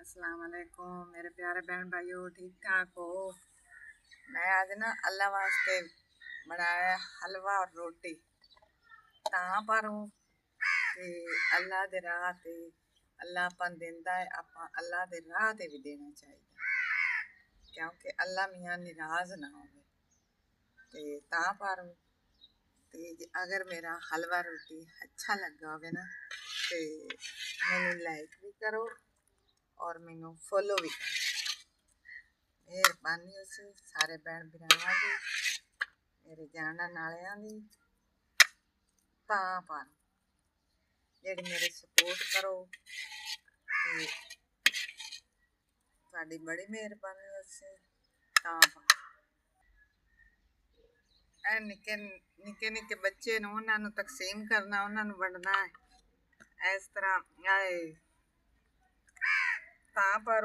अस्सलाम वालेकुम मेरे प्यारे बहन भाइयों, ठीक ठाक हो। मैं आज ना अल्लाह वास्ते बनाया हलवा और रोटी ਤਾਂ ਪਰ ਹੂੰ ਕਿ ਅੱਲਾ ਦੇ ਰਾਹ ਤੇ ਅੱਲਾ ਆਪਾਂ ਨੂੰ ਦਿੰਦਾ ਹੈ, ਆਪਾਂ ਅੱਲਾ ਦੇ ਰਾਹ ਤੇ ਵੀ ਦੇਣਾ ਚਾਹੀਦਾ ਕਿਉਂਕਿ ਅੱਲਾ ਮੀਆਂ ਨਿਰਾਜ਼ ਨਾ ਹੋਵੇ। ਤੇ ਤਾਂ ਪਰ ਤੇ ਅਗਰ ਮੇਰਾ ਹਲਵਾ ਰੋਟੀ ਅੱਛਾ ਲੱਗਾ ਹੋਵੇ ਨਾ ਤੇ ਮੈਨੂੰ ਲਾਈਕ ਵੀ ਕਰੋ और मैनू फॉलो भी कर। मेहरबानी उस सारे भैन भरावां दी, मेरे जानन वालियां दी। तां पर जेह्ड़ी मेरी सपोर्ट करो ते साडी बड़ी मेहरबानी उस तां पर ए निक्के निक्के निक्के बच्चे नूं उन्हां नूं तकसीम करना, उन्हां नूं वंडना है इस तरह आए। ਤਾਂ ਪਰ